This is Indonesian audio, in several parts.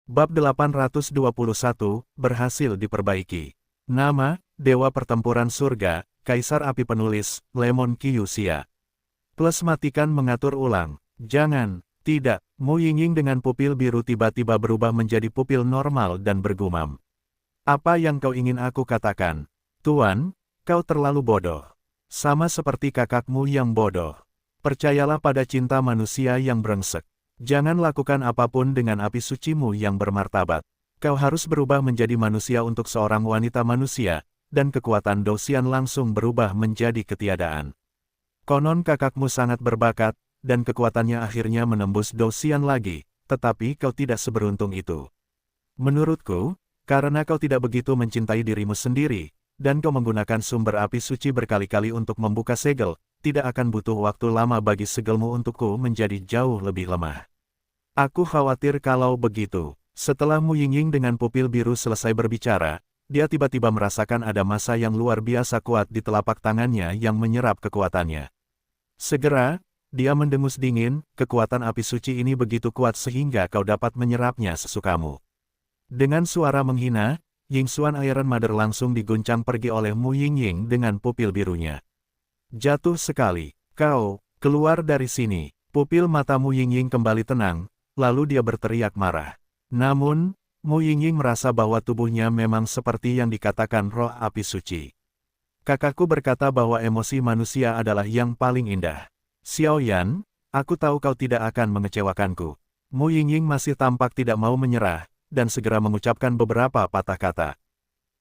Bab 821, berhasil diperbaiki. Nama, Dewa Pertempuran Surga, Kaisar Api Penulis, Lemon Kyuxia. Plus matikan mengatur ulang. Jangan, tidak, Mu Yingying dengan pupil biru tiba-tiba berubah menjadi pupil normal dan bergumam. Apa yang kau ingin aku katakan? Tuan, kau terlalu bodoh. Sama seperti kakakmu yang bodoh. Percayalah pada cinta manusia yang brengsek. Jangan lakukan apapun dengan api sucimu yang bermartabat. Kau harus berubah menjadi manusia untuk seorang wanita manusia, dan kekuatan Dosian langsung berubah menjadi ketiadaan. Konon kakakmu sangat berbakat, dan kekuatannya akhirnya menembus Dosian lagi, tetapi kau tidak seberuntung itu. Menurutku, karena kau tidak begitu mencintai dirimu sendiri, dan kau menggunakan sumber api suci berkali-kali untuk membuka segel, tidak akan butuh waktu lama bagi segelmu untukku menjadi jauh lebih lemah. Aku khawatir kalau begitu. Setelah Mu Yingying dengan pupil biru selesai berbicara, dia tiba-tiba merasakan ada massa yang luar biasa kuat di telapak tangannya yang menyerap kekuatannya. Segera, dia mendengus dingin, kekuatan api suci ini begitu kuat sehingga kau dapat menyerapnya sesukamu. Dengan suara menghina, Yingxuan Iron Mother langsung diguncang pergi oleh Mu Yingying dengan pupil birunya. Jatuh sekali, kau, keluar dari sini. Pupil mata Mu Yingying kembali tenang, lalu dia berteriak marah. Namun, Mu Yingying merasa bahwa tubuhnya memang seperti yang dikatakan roh api suci. Kakakku berkata bahwa emosi manusia adalah yang paling indah. Xiao Yan, aku tahu kau tidak akan mengecewakanku. Mu Yingying masih tampak tidak mau menyerah, dan segera mengucapkan beberapa patah kata.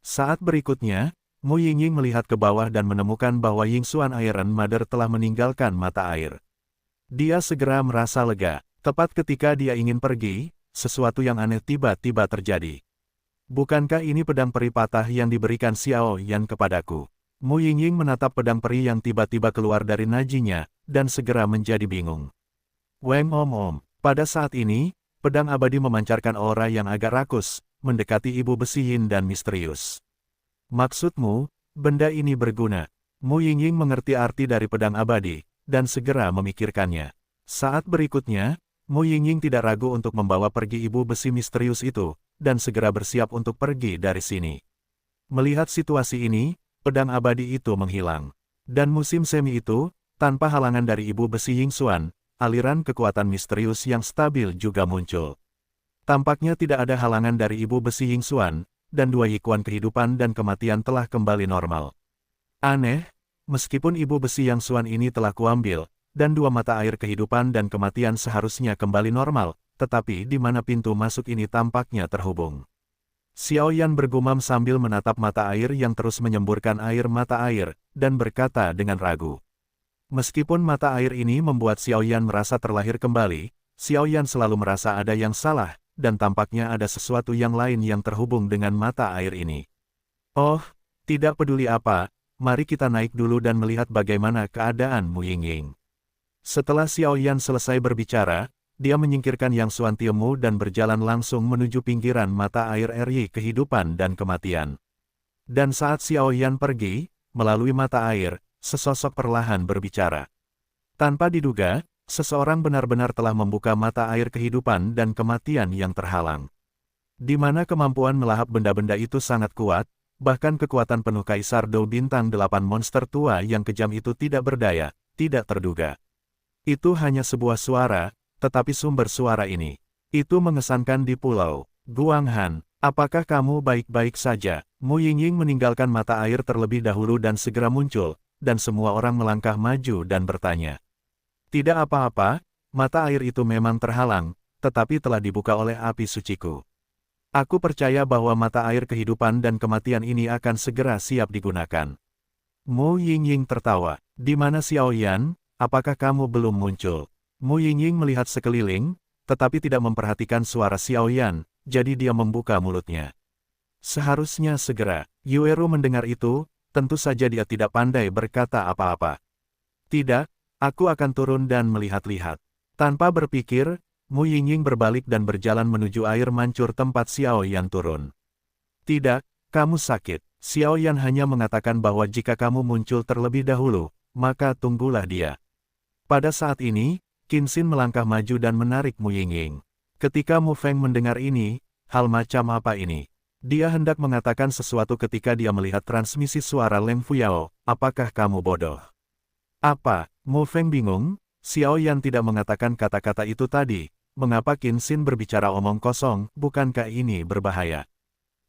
Saat berikutnya, Mu Yingying melihat ke bawah dan menemukan bahwa Yingxuan Iron Mother telah meninggalkan mata air. Dia segera merasa lega. Tepat ketika dia ingin pergi, sesuatu yang aneh tiba-tiba terjadi. Bukankah ini pedang peri patah yang diberikan Xiao Yan kepadaku? Mu Yingying menatap pedang peri yang tiba-tiba keluar dari najinya, dan segera menjadi bingung. Weng Om. Pada saat ini, pedang abadi memancarkan aura yang agak rakus, mendekati ibu besi yin dan misterius. Maksudmu, benda ini berguna. Mu Yingying mengerti arti dari pedang abadi, dan segera memikirkannya. Saat berikutnya, Mu Yingying tidak ragu untuk membawa pergi ibu besi misterius itu, dan segera bersiap untuk pergi dari sini. Melihat situasi ini, pedang abadi itu menghilang. Dan musim semi itu, tanpa halangan dari ibu besi Yingxuan, aliran kekuatan misterius yang stabil juga muncul. Tampaknya tidak ada halangan dari ibu besi Yingxuan, dan dua yikuan kehidupan dan kematian telah kembali normal. Aneh, meskipun ibu besi Yingxuan ini telah kuambil, dan dua mata air kehidupan dan kematian seharusnya kembali normal, tetapi di mana pintu masuk ini tampaknya terhubung. Xiao Yan bergumam sambil menatap mata air yang terus menyemburkan air mata air, dan berkata dengan ragu. Meskipun mata air ini membuat Xiao Yan merasa terlahir kembali, Xiao Yan selalu merasa ada yang salah, dan tampaknya ada sesuatu yang lain yang terhubung dengan mata air ini. Oh, tidak peduli apa, mari kita naik dulu dan melihat bagaimana keadaan Mu Yingying. Setelah Xiao Yan selesai berbicara, dia menyingkirkan Yang Xuan Tiemu dan berjalan langsung menuju pinggiran mata air Ri kehidupan dan kematian. Dan saat Xiao Yan pergi, melalui mata air, sesosok perlahan berbicara. Tanpa diduga, seseorang benar-benar telah membuka mata air kehidupan dan kematian yang terhalang. Di mana kemampuan melahap benda-benda itu sangat kuat, bahkan kekuatan penuh Kaisar Dou Bintang 8 monster tua yang kejam itu tidak berdaya, tidak terduga. Itu hanya sebuah suara, tetapi sumber suara ini. Itu mengesankan di pulau Guanghan. Apakah kamu baik-baik saja? Mu Yingying meninggalkan mata air terlebih dahulu dan segera muncul, dan semua orang melangkah maju dan bertanya. Tidak apa-apa, mata air itu memang terhalang, tetapi telah dibuka oleh api suciku. Aku percaya bahwa mata air kehidupan dan kematian ini akan segera siap digunakan. Mu Yingying tertawa. Di mana Xiao Yan? Apakah kamu belum muncul? Mu Yingying melihat sekeliling, tetapi tidak memperhatikan suara Xiao Yan, jadi dia membuka mulutnya. Seharusnya segera. Yueru mendengar itu, tentu saja dia tidak pandai berkata apa-apa. Tidak, aku akan turun dan melihat-lihat. Tanpa berpikir, Mu Yingying berbalik dan berjalan menuju air mancur tempat Xiao Yan turun. Tidak, kamu sakit. Xiao Yan hanya mengatakan bahwa jika kamu muncul terlebih dahulu, maka tunggulah dia. Pada saat ini, Qin Xin melangkah maju dan menarik Mu Yingying. Ketika Mu Feng mendengar ini, hal macam apa ini? Dia hendak mengatakan sesuatu ketika dia melihat transmisi suara Leng Fuyao, apakah kamu bodoh? Apa? Mu Feng bingung, Xiao Yan tidak mengatakan kata-kata itu tadi, mengapa Qin Xin berbicara omong kosong, bukankah ini berbahaya?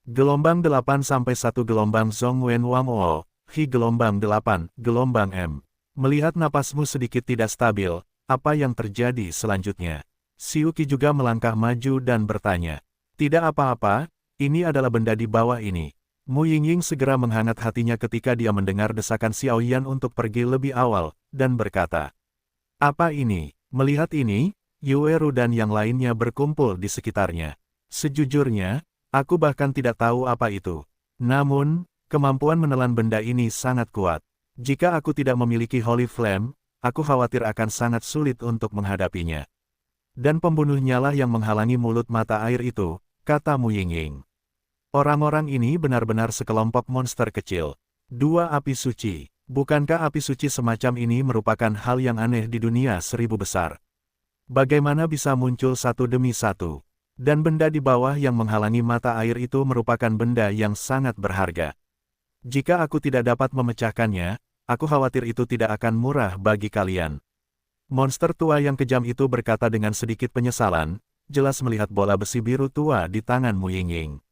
Gelombang 8 sampai 1 gelombang Zhong Wen Wang O, Hi gelombang 8, gelombang M. Melihat napasmu sedikit tidak stabil, apa yang terjadi selanjutnya? Xiu Qi juga melangkah maju dan bertanya. Tidak apa-apa, ini adalah benda di bawah ini. Mu Yingying segera menghangat hatinya ketika dia mendengar desakan Xiao Yan untuk pergi lebih awal, dan berkata. Apa ini? Melihat ini, Yueru dan yang lainnya berkumpul di sekitarnya. Sejujurnya, aku bahkan tidak tahu apa itu. Namun, kemampuan menelan benda ini sangat kuat. Jika aku tidak memiliki Holy Flame, aku khawatir akan sangat sulit untuk menghadapinya. Dan pembunuhnya lah yang menghalangi mulut mata air itu, kata Mu Yingying. Orang-orang ini benar-benar sekelompok monster kecil. Dua api suci. Bukankah api suci semacam ini merupakan hal yang aneh di dunia 1000 besar? Bagaimana bisa muncul satu demi satu? Dan benda di bawah yang menghalangi mata air itu merupakan benda yang sangat berharga. Jika aku tidak dapat memecahkannya, aku khawatir itu tidak akan murah bagi kalian. Monster tua yang kejam itu berkata dengan sedikit penyesalan, jelas melihat bola besi biru tua di tangan Mu Yingying.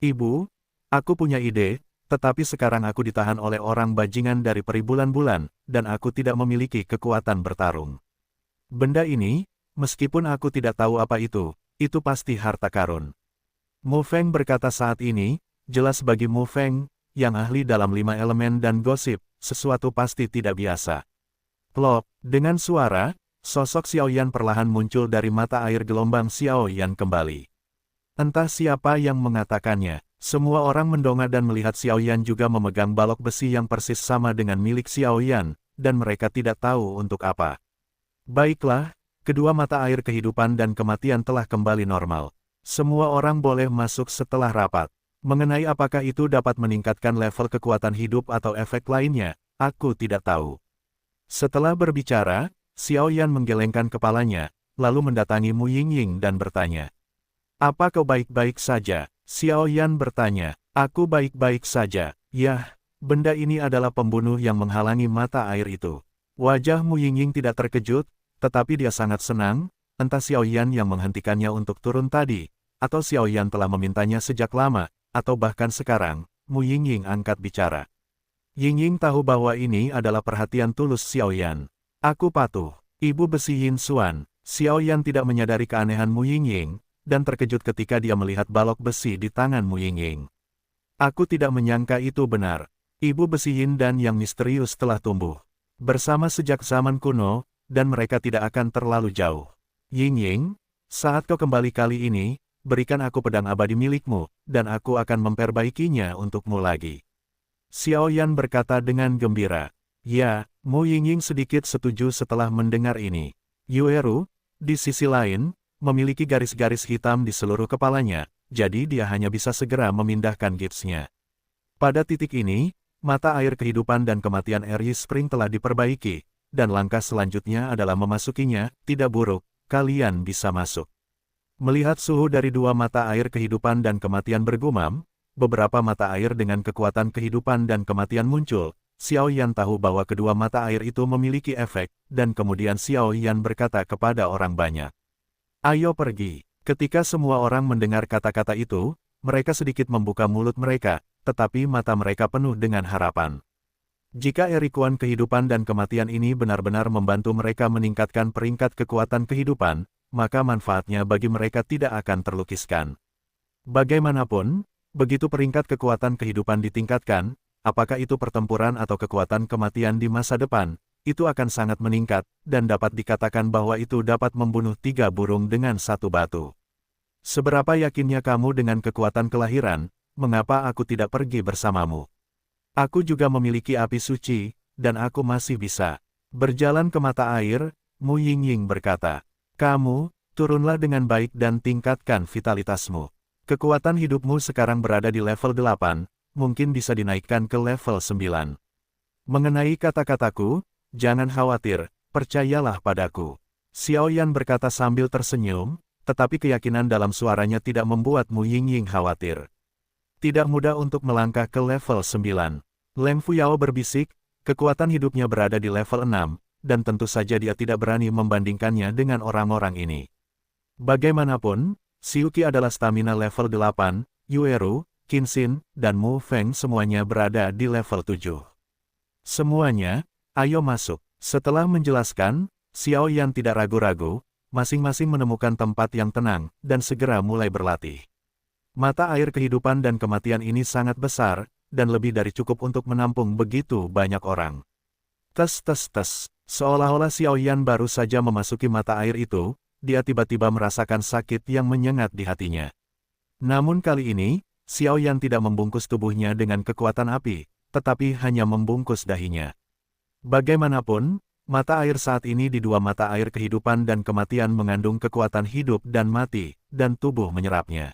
Ibu, aku punya ide, tetapi sekarang aku ditahan oleh orang bajingan dari peribulan-bulan, dan aku tidak memiliki kekuatan bertarung. Benda ini, meskipun aku tidak tahu apa itu pasti harta karun. Mu Feng berkata saat ini, jelas bagi Mu Feng, yang ahli dalam 5 elemen dan gosip, sesuatu pasti tidak biasa. Plop, dengan suara, sosok Xiao Yan perlahan muncul dari mata air gelombang Xiao Yan kembali. Entah siapa yang mengatakannya, semua orang mendongak dan melihat Xiao Yan juga memegang balok besi yang persis sama dengan milik Xiao Yan, dan mereka tidak tahu untuk apa. Baiklah, kedua mata air kehidupan dan kematian telah kembali normal. Semua orang boleh masuk setelah rapat. Mengenai apakah itu dapat meningkatkan level kekuatan hidup atau efek lainnya, aku tidak tahu. Setelah berbicara, Xiao Yan menggelengkan kepalanya, lalu mendatangi Mu Yingying dan bertanya. Apa kau baik-baik saja? Xiao Yan bertanya. Aku baik-baik saja. Yah, benda ini adalah pembunuh yang menghalangi mata air itu. Wajah Mu Yingying tidak terkejut, tetapi dia sangat senang, entah Xiao Yan yang menghentikannya untuk turun tadi, atau Xiao Yan telah memintanya sejak lama, atau bahkan sekarang, Mu Yingying angkat bicara. Yingying tahu bahwa ini adalah perhatian tulus Xiao Yan. Aku patuh. Ibu besi Yin Xuan. Xiao Yan tidak menyadari keanehan Mu Yingying, dan terkejut ketika dia melihat balok besi di tangan Mu Yingying. Aku tidak menyangka itu benar. Ibu besi Yin dan yang misterius telah tumbuh bersama sejak zaman kuno, dan mereka tidak akan terlalu jauh. Yingying, saat kau kembali kali ini, berikan aku pedang abadi milikmu, dan aku akan memperbaikinya untukmu lagi. Xiao Yan berkata dengan gembira. Ya, Mu Yingying sedikit setuju setelah mendengar ini. Yueru, di sisi lain, memiliki garis-garis hitam di seluruh kepalanya, jadi dia hanya bisa segera memindahkan gipsnya. Pada titik ini, mata air kehidupan dan kematian Aries Spring telah diperbaiki, dan langkah selanjutnya adalah memasukinya. Tidak buruk, kalian bisa masuk. Melihat suhu dari dua mata air kehidupan dan kematian bergumam, beberapa mata air dengan kekuatan kehidupan dan kematian muncul. Xiao Yan tahu bahwa kedua mata air itu memiliki efek, dan kemudian Xiao Yan berkata kepada orang banyak. Ayo pergi. Ketika semua orang mendengar kata-kata itu, mereka sedikit membuka mulut mereka, tetapi mata mereka penuh dengan harapan. Jika erikuan kehidupan dan kematian ini benar-benar membantu mereka meningkatkan peringkat kekuatan kehidupan, maka manfaatnya bagi mereka tidak akan terlukiskan. Bagaimanapun, begitu peringkat kekuatan kehidupan ditingkatkan, apakah itu pertempuran atau kekuatan kematian di masa depan, itu akan sangat meningkat, dan dapat dikatakan bahwa itu dapat membunuh 3 burung dengan 1 batu. Seberapa yakinnya kamu dengan kekuatan kelahiran, mengapa aku tidak pergi bersamamu? Aku juga memiliki api suci, dan aku masih bisa berjalan ke mata air. Mu Yingying berkata. Kamu, turunlah dengan baik dan tingkatkan vitalitasmu. Kekuatan hidupmu sekarang berada di level 8, mungkin bisa dinaikkan ke level 9. Mengenai kata-kataku, jangan khawatir, percayalah padaku. Xiao Yan berkata sambil tersenyum, tetapi keyakinan dalam suaranya tidak membuat Mu Yingying khawatir. Tidak mudah untuk melangkah ke level 9. Leng Fuyao berbisik, kekuatan hidupnya berada di level 6, dan tentu saja dia tidak berani membandingkannya dengan orang-orang ini. Bagaimanapun, Xiuqi adalah stamina level 8, Yueru, Qinxin, dan Mu Feng semuanya berada di level 7. Semuanya, ayo masuk. Setelah menjelaskan, Xiao Yan tidak ragu-ragu, masing-masing menemukan tempat yang tenang, dan segera mulai berlatih. Mata air kehidupan dan kematian ini sangat besar, dan lebih dari cukup untuk menampung begitu banyak orang. Tes tes tes, seolah-olah Xiao Yan baru saja memasuki mata air itu, dia tiba-tiba merasakan sakit yang menyengat di hatinya. Namun kali ini, Xiao Yan tidak membungkus tubuhnya dengan kekuatan api, tetapi hanya membungkus dahinya. Bagaimanapun, mata air saat ini di dua mata air kehidupan dan kematian mengandung kekuatan hidup dan mati, dan tubuh menyerapnya.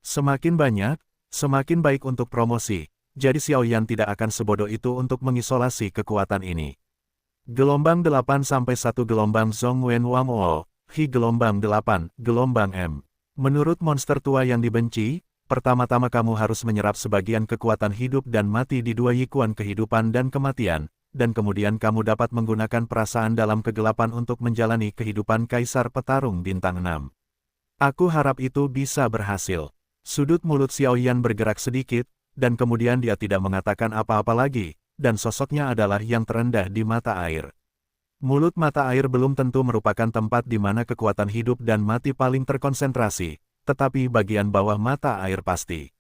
Semakin banyak, semakin baik untuk promosi, jadi Xiao Yan tidak akan sebodoh itu untuk mengisolasi kekuatan ini. Gelombang 8 sampai 1 gelombang Zhong Wen Wang O, Hi gelombang 8, gelombang M. Menurut monster tua yang dibenci, pertama-tama kamu harus menyerap sebagian kekuatan hidup dan mati di dua yikuan kehidupan dan kematian, dan kemudian kamu dapat menggunakan perasaan dalam kegelapan untuk menjalani kehidupan Kaisar Petarung Bintang 6. Aku harap itu bisa berhasil. Sudut mulut Xiao Yan bergerak sedikit, dan kemudian dia tidak mengatakan apa-apa lagi, dan sosoknya adalah yang terendah di mata air. Mulut mata air belum tentu merupakan tempat di mana kekuatan hidup dan mati paling terkonsentrasi, tetapi bagian bawah mata air pasti.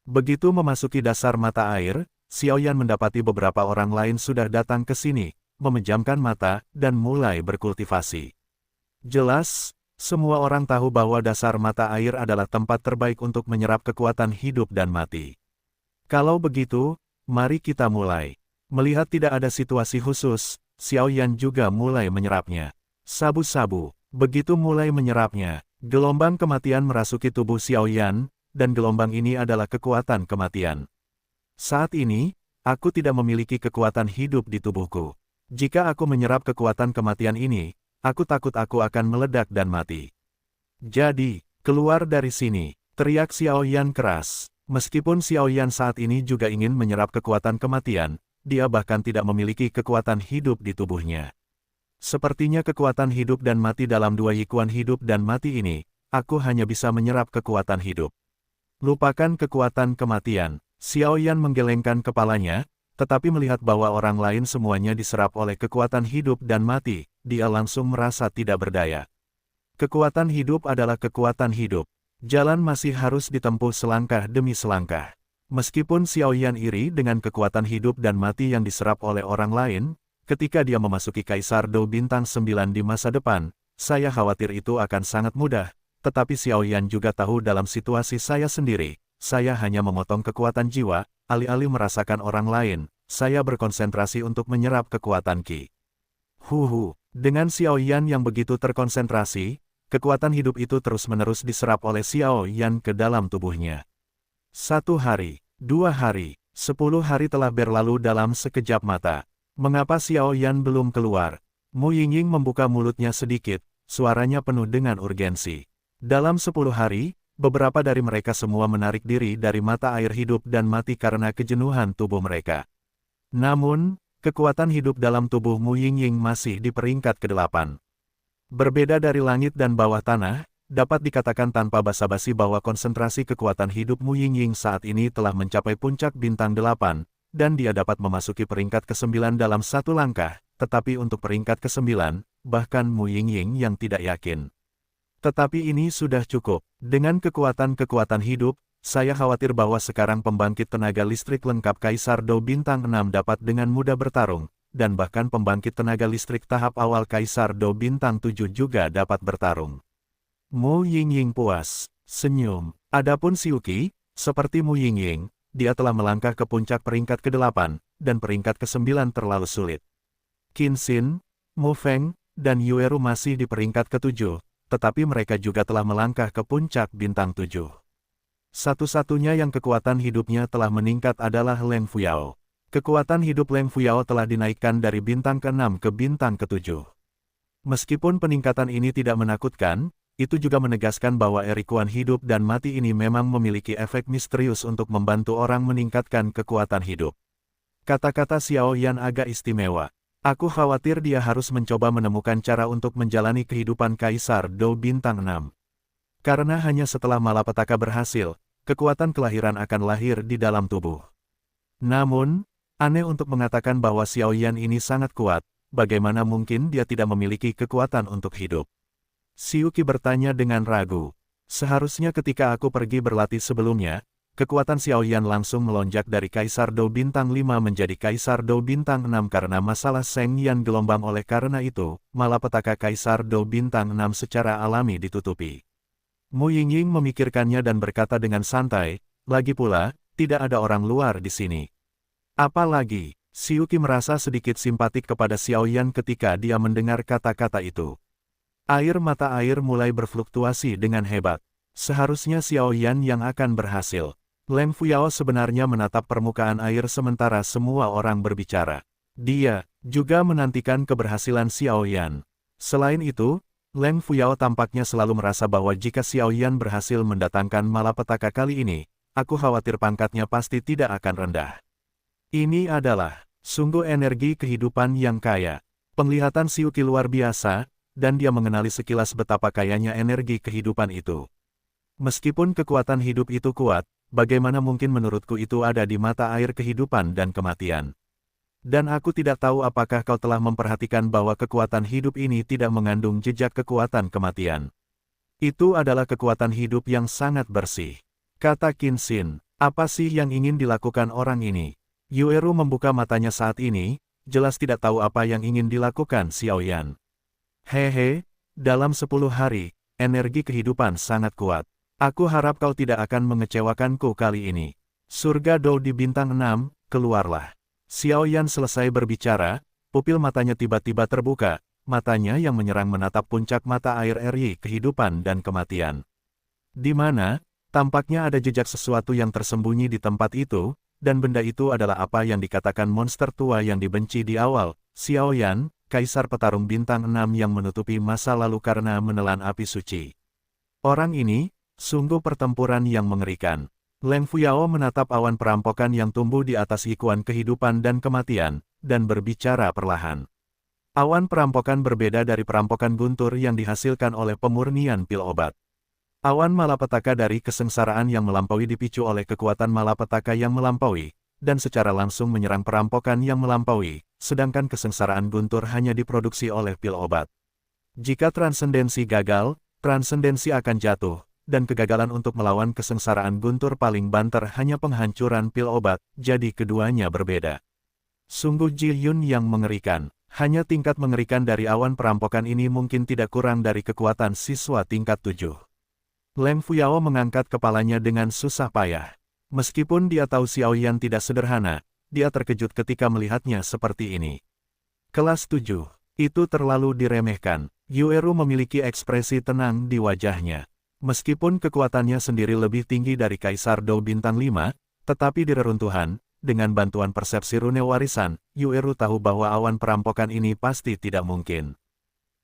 Begitu memasuki dasar mata air, Xiao Yan mendapati beberapa orang lain sudah datang ke sini, memejamkan mata, dan mulai berkultivasi. Jelas, semua orang tahu bahwa dasar mata air adalah tempat terbaik untuk menyerap kekuatan hidup dan mati. Kalau begitu, mari kita mulai. Melihat tidak ada situasi khusus, Xiao Yan juga mulai menyerapnya. Sabu-sabu, begitu mulai menyerapnya, gelombang kematian merasuki tubuh Xiao Yan, dan gelombang ini adalah kekuatan kematian. Saat ini, aku tidak memiliki kekuatan hidup di tubuhku. Jika aku menyerap kekuatan kematian ini, aku takut aku akan meledak dan mati. Jadi, keluar dari sini, teriak Xiao Yan keras. Meskipun Xiao Yan saat ini juga ingin menyerap kekuatan kematian, dia bahkan tidak memiliki kekuatan hidup di tubuhnya. Sepertinya kekuatan hidup dan mati dalam dua yikuan hidup dan mati ini, aku hanya bisa menyerap kekuatan hidup. Lupakan kekuatan kematian. Xiao Yan menggelengkan kepalanya, tetapi melihat bahwa orang lain semuanya diserap oleh kekuatan hidup dan mati, dia langsung merasa tidak berdaya. Kekuatan hidup adalah kekuatan hidup. Jalan masih harus ditempuh selangkah demi selangkah. Meskipun Xiao Yan iri dengan kekuatan hidup dan mati yang diserap oleh orang lain, ketika dia memasuki Kaisar Dou Bintang 9 di masa depan, saya khawatir itu akan sangat mudah, tetapi Xiao Yan juga tahu dalam situasi saya sendiri, saya hanya memotong kekuatan jiwa, alih-alih merasakan orang lain, saya berkonsentrasi untuk menyerap kekuatan Qi. Dengan Xiao Yan yang begitu terkonsentrasi, kekuatan hidup itu terus-menerus diserap oleh Xiao Yan ke dalam tubuhnya. 1 hari, 2 hari, 10 hari telah berlalu dalam sekejap mata. Mengapa Xiao Yan belum keluar? Mu Yingying membuka mulutnya sedikit, suaranya penuh dengan urgensi. Dalam 10 hari, beberapa dari mereka semua menarik diri dari mata air hidup dan mati karena kejenuhan tubuh mereka. Namun, kekuatan hidup dalam tubuh Mu Yingying masih di peringkat ke-8. Berbeda dari langit dan bawah tanah, dapat dikatakan tanpa basa-basi bahwa konsentrasi kekuatan hidup Mu Yingying saat ini telah mencapai puncak bintang 8, dan dia dapat memasuki peringkat ke-9 dalam satu langkah, tetapi untuk peringkat ke-9, bahkan Mu Yingying yang tidak yakin. Tetapi ini sudah cukup. Dengan kekuatan-kekuatan hidup, saya khawatir bahwa sekarang pembangkit tenaga listrik lengkap Kaisar Dou Bintang 6 dapat dengan mudah bertarung, dan bahkan pembangkit tenaga listrik tahap awal Kaisar Dou Bintang 7 juga dapat bertarung. Mu Yingying puas, senyum. Adapun Xiuqi, seperti Mu Yingying, dia telah melangkah ke puncak peringkat ke-8, dan peringkat ke-9 terlalu sulit. Qinxin, Mu Feng, dan Yueru masih di peringkat ke-7, tetapi mereka juga telah melangkah ke puncak bintang 7. Satu-satunya yang kekuatan hidupnya telah meningkat adalah Leng Fuyao. Kekuatan hidup Leng Fuyao telah dinaikkan dari bintang ke-6 ke bintang ke-7. Meskipun peningkatan ini tidak menakutkan, itu juga menegaskan bahwa erikuan hidup dan mati ini memang memiliki efek misterius untuk membantu orang meningkatkan kekuatan hidup. Kata-kata Xiao Yan agak istimewa. Aku khawatir dia harus mencoba menemukan cara untuk menjalani kehidupan Kaisar Dou Bintang 6. Karena hanya setelah malapetaka berhasil, kekuatan kelahiran akan lahir di dalam tubuh. Namun, aneh untuk mengatakan bahwa Xiao Yan ini sangat kuat, bagaimana mungkin dia tidak memiliki kekuatan untuk hidup? Xiuqi bertanya dengan ragu. Seharusnya ketika aku pergi berlatih sebelumnya, kekuatan Xiao Yan langsung melonjak dari Kaisar Dou Bintang 5 menjadi Kaisar Dou Bintang 6 karena masalah Seng Yan gelombang. Oleh karena itu, malapetaka Kaisar Dou Bintang 6 secara alami ditutupi. Mu Yingying memikirkannya dan berkata dengan santai, lagi pula, tidak ada orang luar di sini. Apalagi, Xiuqi merasa sedikit simpatik kepada Xiao Yan ketika dia mendengar kata-kata itu. Air mata air mulai berfluktuasi dengan hebat. Seharusnya Xiao Yan yang akan berhasil. Leng Fuyao sebenarnya menatap permukaan air sementara semua orang berbicara. Dia juga menantikan keberhasilan Xiao Yan. Selain itu, Leng Fuyao tampaknya selalu merasa bahwa jika Xiao Yan berhasil mendatangkan malapetaka kali ini, aku khawatir pangkatnya pasti tidak akan rendah. Ini adalah sungguh energi kehidupan yang kaya. Penglihatan Xiuqi luar biasa, dan dia mengenali sekilas betapa kayanya energi kehidupan itu. Meskipun kekuatan hidup itu kuat, bagaimana mungkin menurutku itu ada di mata air kehidupan dan kematian? Dan aku tidak tahu apakah kau telah memperhatikan bahwa kekuatan hidup ini tidak mengandung jejak kekuatan kematian. Itu adalah kekuatan hidup yang sangat bersih. Kata Qin Xin, apa sih yang ingin dilakukan orang ini? Yueru membuka matanya saat ini, jelas tidak tahu apa yang ingin dilakukan Xiao Yan. Hehe, dalam 10 hari, energi kehidupan sangat kuat. Aku harap kau tidak akan mengecewakanku kali ini. Surga Dou di bintang 6, keluarlah. Xiao Yan selesai berbicara, pupil matanya tiba-tiba terbuka, matanya yang menyerang menatap puncak mata air eri kehidupan dan kematian. Di mana, tampaknya ada jejak sesuatu yang tersembunyi di tempat itu, dan benda itu adalah apa yang dikatakan monster tua yang dibenci di awal, Xiao Yan, Kaisar Petarung Bintang 6 yang menutupi masa lalu karena menelan api suci. Orang ini, sungguh pertempuran yang mengerikan. Leng Fuyao menatap awan perampokan yang tumbuh di atas ikuan kehidupan dan kematian, dan berbicara perlahan. Awan perampokan berbeda dari perampokan guntur yang dihasilkan oleh pemurnian pil obat. Awan malapetaka dari kesengsaraan yang melampaui dipicu oleh kekuatan malapetaka yang melampaui, dan secara langsung menyerang perampokan yang melampaui, sedangkan kesengsaraan guntur hanya diproduksi oleh pil obat. Jika transendensi gagal, transendensi akan jatuh, dan kegagalan untuk melawan kesengsaraan guntur paling banter hanya penghancuran pil obat, jadi keduanya berbeda. Sungguh Ji Yun yang mengerikan, hanya tingkat mengerikan dari awan perampokan ini mungkin tidak kurang dari kekuatan siswa tingkat 7. Leng Fuyao mengangkat kepalanya dengan susah payah. Meskipun dia tahu Xiao Yan tidak sederhana, dia terkejut ketika melihatnya seperti ini. Kelas 7. Itu terlalu diremehkan. Yueru memiliki ekspresi tenang di wajahnya. Meskipun kekuatannya sendiri lebih tinggi dari Kaisar Dou Bintang 5, tetapi di reruntuhan, dengan bantuan persepsi rune warisan, Yueru tahu bahwa awan perampokan ini pasti tidak mungkin.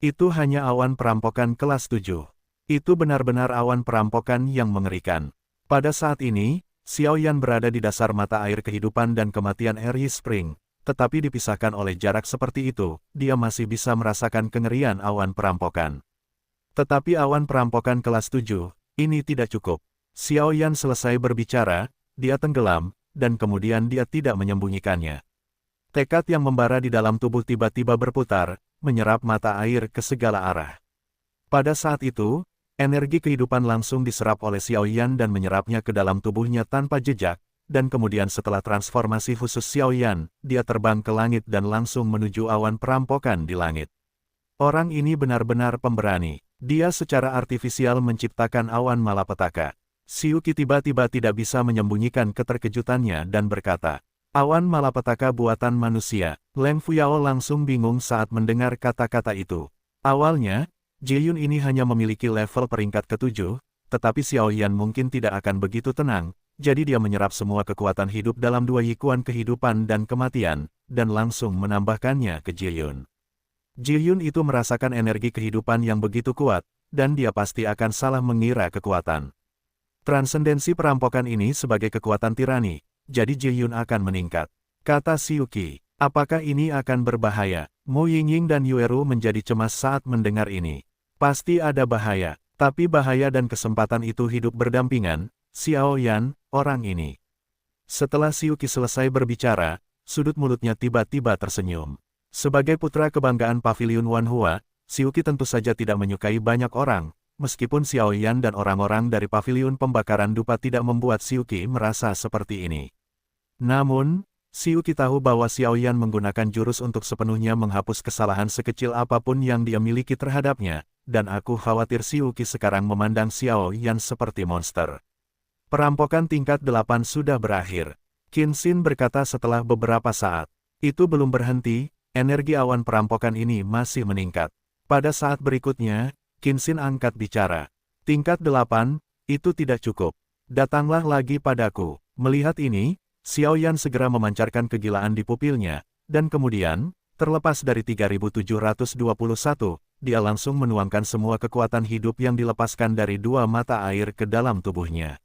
Itu hanya awan perampokan kelas 7. Itu benar-benar awan perampokan yang mengerikan. Pada saat ini, Xiao Yan berada di dasar mata air kehidupan dan kematian Eri Spring, tetapi dipisahkan oleh jarak seperti itu, dia masih bisa merasakan kengerian awan perampokan. Tetapi awan perampokan kelas 7, ini tidak cukup. Xiao Yan selesai berbicara, dia tenggelam, dan kemudian dia tidak menyembunyikannya. Tekad yang membara di dalam tubuh tiba-tiba berputar, menyerap mata air ke segala arah. Pada saat itu, energi kehidupan langsung diserap oleh Xiao Yan dan menyerapnya ke dalam tubuhnya tanpa jejak, dan kemudian setelah transformasi khusus Xiao Yan, dia terbang ke langit dan langsung menuju awan perampokan di langit. Orang ini benar-benar pemberani. Dia secara artifisial menciptakan awan malapetaka. Xiuqi tiba-tiba tidak bisa menyembunyikan keterkejutannya dan berkata, "Awan malapetaka buatan manusia." Leng Fuyao langsung bingung saat mendengar kata-kata itu. Awalnya, Ji Yun ini hanya memiliki level peringkat ke-7, tetapi Xiao Yan mungkin tidak akan begitu tenang, jadi dia menyerap semua kekuatan hidup dalam 2 yikuan kehidupan dan kematian, dan langsung menambahkannya ke Ji Yun. Ji Yun itu merasakan energi kehidupan yang begitu kuat, dan dia pasti akan salah mengira kekuatan. Transendensi perampokan ini sebagai kekuatan tirani, jadi Ji-Yun akan meningkat. Kata Siuki, apakah ini akan berbahaya? Mo Yingying dan Yueru menjadi cemas saat mendengar ini. Pasti ada bahaya, tapi bahaya dan kesempatan itu hidup berdampingan, Xiao Yan, orang ini. Setelah Siuki selesai berbicara, sudut mulutnya tiba-tiba tersenyum. Sebagai putra kebanggaan Paviliun Wanhua, Siuki tentu saja tidak menyukai banyak orang, meskipun Xiao Yan dan orang-orang dari Paviliun Pembakaran Dupa tidak membuat Siuki merasa seperti ini. Namun, Siuki tahu bahwa Xiao Yan menggunakan jurus untuk sepenuhnya menghapus kesalahan sekecil apapun yang dia miliki terhadapnya, dan aku khawatir Siuki sekarang memandang Xiao Yan seperti monster. Perampokan tingkat 8 sudah berakhir. Qin Xin berkata setelah beberapa saat. Itu belum berhenti, energi awan perampokan ini masih meningkat. Pada saat berikutnya, Qin Xin angkat bicara. Tingkat 8, itu tidak cukup. Datanglah lagi padaku. Melihat ini, Xiao Yan segera memancarkan kegilaan di pupilnya, dan kemudian, terlepas dari 3721, dia langsung menuangkan semua kekuatan hidup yang dilepaskan dari dua mata air ke dalam tubuhnya.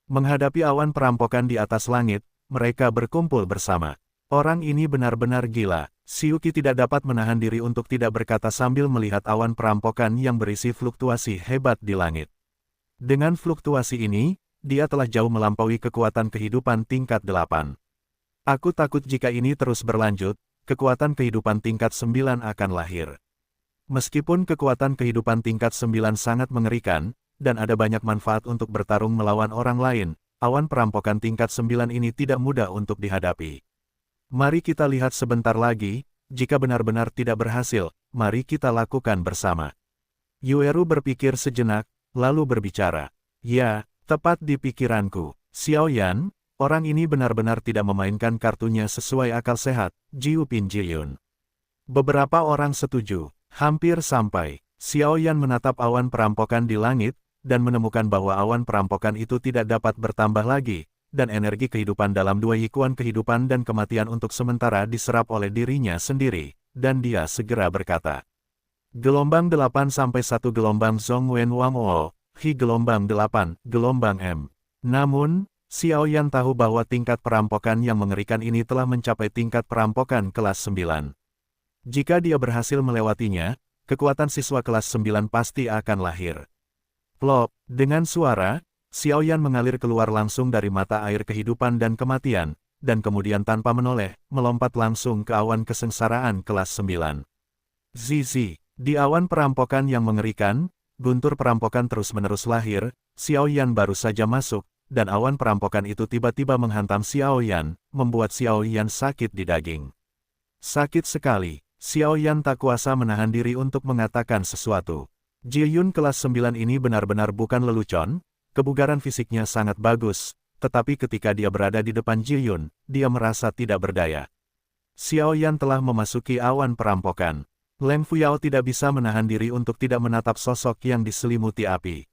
Menghadapi awan perampokan di atas langit, mereka berkumpul bersama. Orang ini benar-benar gila. Siuki tidak dapat menahan diri untuk tidak berkata sambil melihat awan perampokan yang berisi fluktuasi hebat di langit. Dengan fluktuasi ini, dia telah jauh melampaui kekuatan kehidupan tingkat 8. Aku takut jika ini terus berlanjut, kekuatan kehidupan tingkat 9 akan lahir. Meskipun kekuatan kehidupan tingkat 9 sangat mengerikan, dan ada banyak manfaat untuk bertarung melawan orang lain, awan perampokan tingkat 9 ini tidak mudah untuk dihadapi. Mari kita lihat sebentar lagi, jika benar-benar tidak berhasil, mari kita lakukan bersama. Yueru berpikir sejenak, lalu berbicara. Ya, tepat di pikiranku. Xiao Yan, orang ini benar-benar tidak memainkan kartunya sesuai akal sehat, Jiu Pin Ji-Yun. Beberapa orang setuju, hampir sampai. Xiao Yan menatap awan perampokan di langit, dan menemukan bahwa awan perampokan itu tidak dapat bertambah lagi, dan energi kehidupan dalam dua yikuan kehidupan dan kematian untuk sementara diserap oleh dirinya sendiri, dan dia segera berkata. Gelombang 8 sampai 1 gelombang Zhong Wen Wang O, Hi gelombang 8, gelombang M. Namun, Xiao Yan tahu bahwa tingkat perampokan yang mengerikan ini telah mencapai tingkat perampokan kelas 9. Jika dia berhasil melewatinya, kekuatan siswa kelas 9 pasti akan lahir. Plop, dengan suara, Xiao Yan mengalir keluar langsung dari mata air kehidupan dan kematian, dan kemudian tanpa menoleh, melompat langsung ke awan kesengsaraan kelas 9. Zizi, di awan perampokan yang mengerikan, guntur perampokan terus-menerus lahir, Xiao Yan baru saja masuk, dan awan perampokan itu tiba-tiba menghantam Xiao Yan, membuat Xiao Yan sakit di daging. Sakit sekali, Xiao Yan tak kuasa menahan diri untuk mengatakan sesuatu. Ji-Yun kelas 9 ini benar-benar bukan lelucon. Kebugaran fisiknya sangat bagus, tetapi ketika dia berada di depan Ji-Yun, dia merasa tidak berdaya. Xiao Yan telah memasuki awan perampokan. Leng Fuyao tidak bisa menahan diri untuk tidak menatap sosok yang diselimuti api.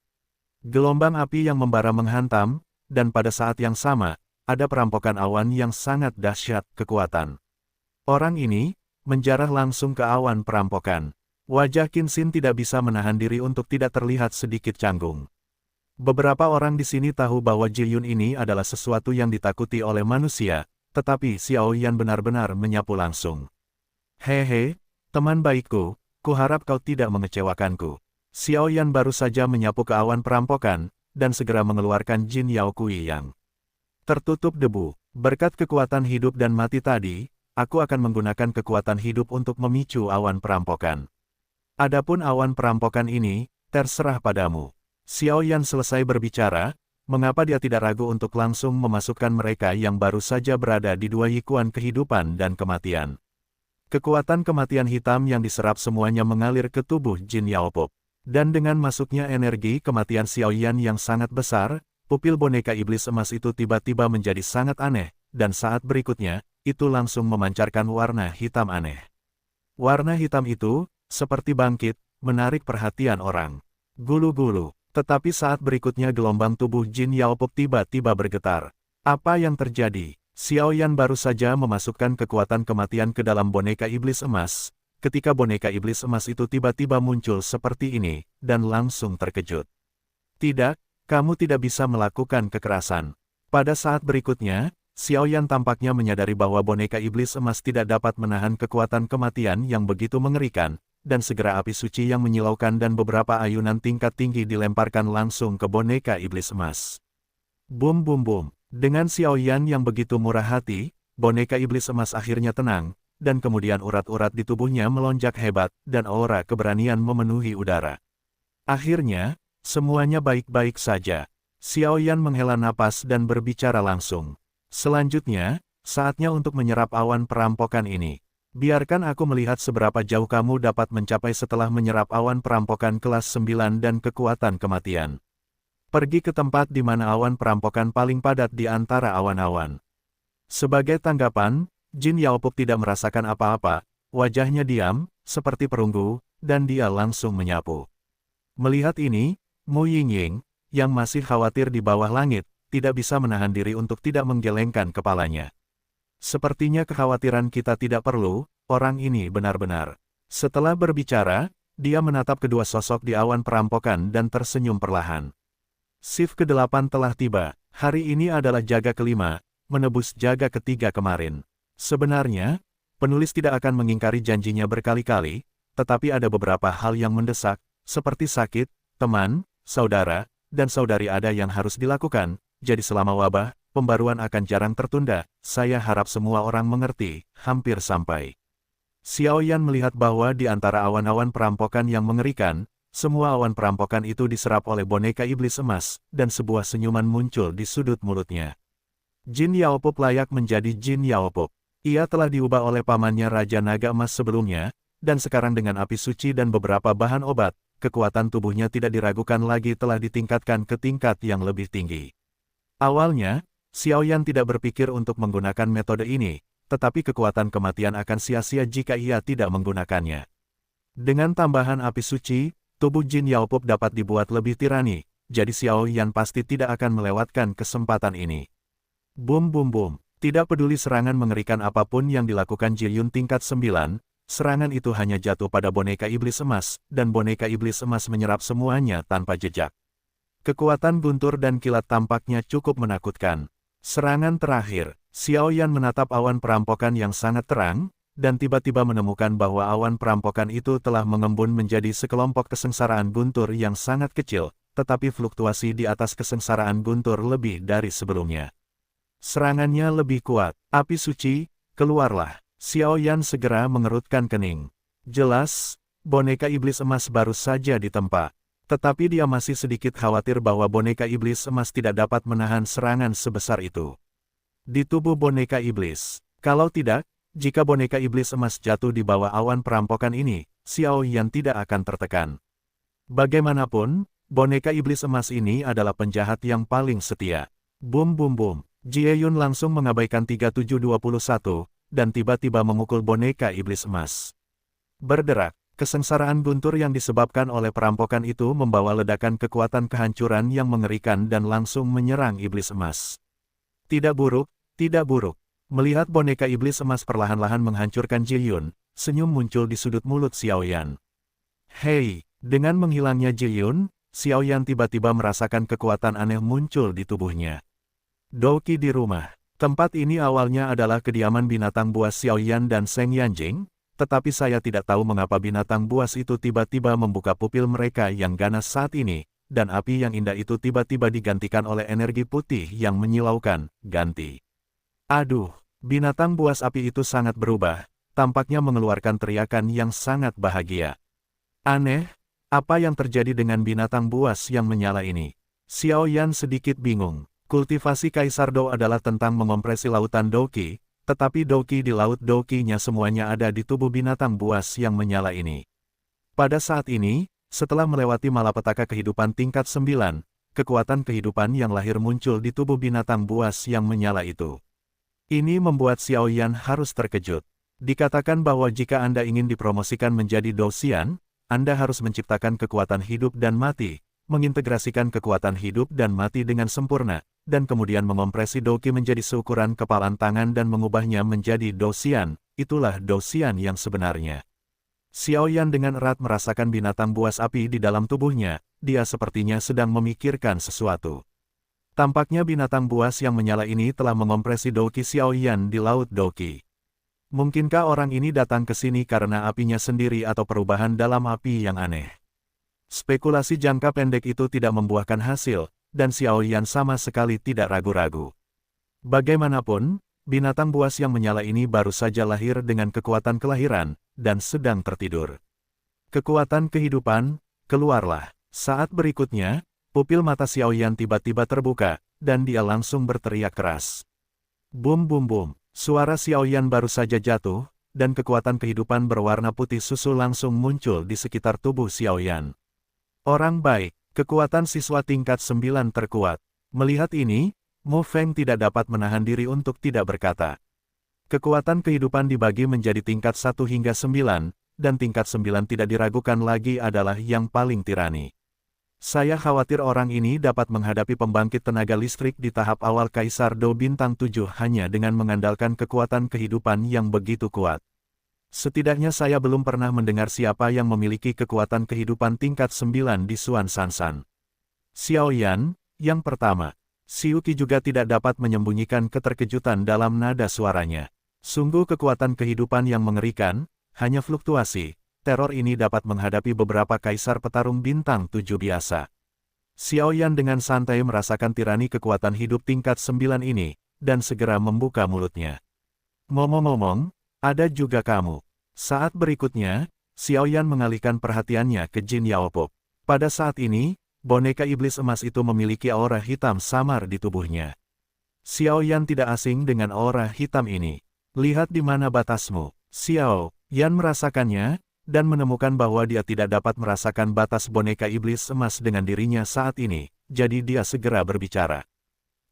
Gelombang api yang membara menghantam, dan pada saat yang sama, ada perampokan awan yang sangat dahsyat kekuatan. Orang ini menjarah langsung ke awan perampokan. Wajah Qin Xin tidak bisa menahan diri untuk tidak terlihat sedikit canggung. Beberapa orang di sini tahu bahwa Ji-Yun ini adalah sesuatu yang ditakuti oleh manusia, tetapi Xiao Yan benar-benar menyapu langsung. Hehe, teman baikku, kuharap kau tidak mengecewakanku. Xiao Yan baru saja menyapu ke awan perampokan, dan segera mengeluarkan Jin Yao Kui yang tertutup debu. Berkat kekuatan hidup dan mati tadi, aku akan menggunakan kekuatan hidup untuk memicu awan perampokan. Adapun awan perampokan ini, terserah padamu. Xiao Yan selesai berbicara, mengapa dia tidak ragu untuk langsung memasukkan mereka yang baru saja berada di dua yikuan kehidupan dan kematian. Kekuatan kematian hitam yang diserap semuanya mengalir ke tubuh Jin Yaopop. Dan dengan masuknya energi kematian Xiao Yan yang sangat besar, pupil boneka iblis emas itu tiba-tiba menjadi sangat aneh, dan saat berikutnya, itu langsung memancarkan warna hitam aneh. Warna hitam itu, seperti bangkit, menarik perhatian orang. Gulu-gulu. Tetapi saat berikutnya gelombang tubuh Jin Yaopop tiba-tiba bergetar. Apa yang terjadi? Xiao Yan baru saja memasukkan kekuatan kematian ke dalam boneka iblis emas, ketika boneka iblis emas itu tiba-tiba muncul seperti ini, dan langsung terkejut. Tidak, kamu tidak bisa melakukan kekerasan. Pada saat berikutnya, Xiaoyan tampaknya menyadari bahwa boneka iblis emas tidak dapat menahan kekuatan kematian yang begitu mengerikan, dan segera api suci yang menyilaukan dan beberapa ayunan tingkat tinggi dilemparkan langsung ke boneka iblis emas. Boom boom boom. Dengan Xiaoyan yang begitu murah hati, boneka iblis emas akhirnya tenang, dan kemudian urat-urat di tubuhnya melonjak hebat, dan aura keberanian memenuhi udara. Akhirnya, semuanya baik-baik saja. Xiaoyan menghela napas dan berbicara langsung. Selanjutnya, saatnya untuk menyerap awan perampokan ini. Biarkan aku melihat seberapa jauh kamu dapat mencapai setelah menyerap awan perampokan kelas 9 dan kekuatan kematian. Pergi ke tempat di mana awan perampokan paling padat di antara awan-awan. Sebagai tanggapan, Jin Yaopuk tidak merasakan apa-apa, wajahnya diam, seperti perunggu, dan dia langsung menyapu. Melihat ini, Mu Yingying, yang masih khawatir di bawah langit, tidak bisa menahan diri untuk tidak menggelengkan kepalanya. Sepertinya kekhawatiran kita tidak perlu, orang ini benar-benar. Setelah berbicara, dia menatap kedua sosok di awan perampokan dan tersenyum perlahan. Shift ke-8 telah tiba, hari ini adalah jaga kelima, menebus jaga ketiga kemarin. Sebenarnya, penulis tidak akan mengingkari janjinya berkali-kali, tetapi ada beberapa hal yang mendesak, seperti sakit, teman, saudara, dan saudari ada yang harus dilakukan, jadi selama wabah, pembaruan akan jarang tertunda, saya harap semua orang mengerti, hampir sampai. Xiaoyan melihat bahwa di antara awan-awan perampokan yang mengerikan, semua awan perampokan itu diserap oleh boneka iblis emas, dan sebuah senyuman muncul di sudut mulutnya. Jin Yaopuk layak menjadi Jin Yaopuk. Ia telah diubah oleh pamannya Raja Naga Emas sebelumnya, dan sekarang dengan api suci dan beberapa bahan obat, kekuatan tubuhnya tidak diragukan lagi telah ditingkatkan ke tingkat yang lebih tinggi. Awalnya, Xiaoyan tidak berpikir untuk menggunakan metode ini, tetapi kekuatan kematian akan sia-sia jika ia tidak menggunakannya. Dengan tambahan api suci, tubuh Jin Yaopuk dapat dibuat lebih tirani, jadi Xiaoyan pasti tidak akan melewatkan kesempatan ini. Boom boom boom. Tidak peduli serangan mengerikan apapun yang dilakukan Ji Yun tingkat 9, serangan itu hanya jatuh pada boneka iblis emas, dan boneka iblis emas menyerap semuanya tanpa jejak. Kekuatan guntur dan kilat tampaknya cukup menakutkan. Serangan terakhir, Xiaoyan menatap awan perampokan yang sangat terang, dan tiba-tiba menemukan bahwa awan perampokan itu telah mengembun menjadi sekelompok kesengsaraan guntur yang sangat kecil, tetapi fluktuasi di atas kesengsaraan guntur lebih dari sebelumnya. Serangannya lebih kuat. Api suci, keluarlah. Xiaoyan segera mengerutkan kening. Jelas, boneka iblis emas baru saja ditempa. Tetapi dia masih sedikit khawatir bahwa boneka iblis emas tidak dapat menahan serangan sebesar itu. Di tubuh boneka iblis, kalau tidak, jika boneka iblis emas jatuh di bawah awan perampokan ini, Xiaoyan tidak akan tertekan. Bagaimanapun, boneka iblis emas ini adalah penjahat yang paling setia. Boom boom boom. Jie Yun langsung mengabaikan 3721, dan tiba-tiba memukul boneka iblis emas. Berderak, kesengsaraan guntur yang disebabkan oleh perampokan itu membawa ledakan kekuatan kehancuran yang mengerikan dan langsung menyerang iblis emas. Tidak buruk, tidak buruk. Melihat boneka iblis emas perlahan-lahan menghancurkan Ji Yun, senyum muncul di sudut mulut Xiaoyan. Hei, dengan menghilangnya Ji Yun, Xiaoyan tiba-tiba merasakan kekuatan aneh muncul di tubuhnya. Douqi di rumah. Tempat ini awalnya adalah kediaman binatang buas Xiaoyan dan Seng Yanjing, tetapi saya tidak tahu mengapa binatang buas itu tiba-tiba membuka pupil mereka yang ganas saat ini, dan api yang indah itu tiba-tiba digantikan oleh energi putih yang menyilaukan, ganti. Aduh! Binatang buas api itu sangat berubah, tampaknya mengeluarkan teriakan yang sangat bahagia. Aneh, apa yang terjadi dengan binatang buas yang menyala ini? Xiaoyan sedikit bingung. Kultivasi Kaisar Dou adalah tentang mengompresi lautan Douqi, tetapi Douqi di laut Douqi-nya semuanya ada di tubuh binatang buas yang menyala ini. Pada saat ini, setelah melewati malapetaka kehidupan tingkat 9, kekuatan kehidupan yang lahir muncul di tubuh binatang buas yang menyala itu. Ini membuat Xiaoyan harus terkejut. Dikatakan bahwa jika Anda ingin dipromosikan menjadi Douxian, Anda harus menciptakan kekuatan hidup dan mati, mengintegrasikan kekuatan hidup dan mati dengan sempurna, dan kemudian mengompresi Douqi menjadi seukuran kepalan tangan dan mengubahnya menjadi Douxian. Itulah Douxian yang sebenarnya. Xiao Yan dengan erat merasakan binatang buas api di dalam tubuhnya, dia sepertinya sedang memikirkan sesuatu. Tampaknya binatang buas yang menyala ini telah mengompresi Douqi Xiao Yan di Laut Douqi. Mungkinkah orang ini datang ke sini karena apinya sendiri atau perubahan dalam api yang aneh? Spekulasi jangka pendek itu tidak membuahkan hasil, dan Xiao Yan sama sekali tidak ragu-ragu. Bagaimanapun, binatang buas yang menyala ini baru saja lahir dengan kekuatan kelahiran, dan sedang tertidur. Kekuatan kehidupan, keluarlah. Saat berikutnya, pupil mata Xiao Yan tiba-tiba terbuka, dan dia langsung berteriak keras. Bum bum bum, suara Xiao Yan baru saja jatuh, dan kekuatan kehidupan berwarna putih susu langsung muncul di sekitar tubuh Xiao Yan. Orang baik, kekuatan siswa tingkat 9 terkuat. Melihat ini, Mu Feng tidak dapat menahan diri untuk tidak berkata. Kekuatan kehidupan dibagi menjadi tingkat 1 hingga 9, dan tingkat 9 tidak diragukan lagi adalah yang paling tirani. Saya khawatir orang ini dapat menghadapi pembangkit tenaga listrik di tahap awal Kaisar Do Bintang 7 hanya dengan mengandalkan kekuatan kehidupan yang begitu kuat. Setidaknya saya belum pernah mendengar siapa yang memiliki kekuatan kehidupan tingkat 9 di Xuan Sansan. Xiao Yan, yang pertama. Xiuqi juga tidak dapat menyembunyikan keterkejutan dalam nada suaranya. Sungguh kekuatan kehidupan yang mengerikan, hanya fluktuasi. Teror ini dapat menghadapi beberapa kaisar petarung bintang 7 biasa. Xiao Yan dengan santai merasakan tirani kekuatan hidup tingkat 9 ini, dan segera membuka mulutnya. Ngomong-ngomong, ada juga kamu. Saat berikutnya, Xiao Yan mengalihkan perhatiannya ke Jin Yaopop. Pada saat ini, boneka iblis emas itu memiliki aura hitam samar di tubuhnya. Xiao Yan tidak asing dengan aura hitam ini. Lihat di mana batasmu. Xiao Yan merasakannya, dan menemukan bahwa dia tidak dapat merasakan batas boneka iblis emas dengan dirinya saat ini, jadi dia segera berbicara.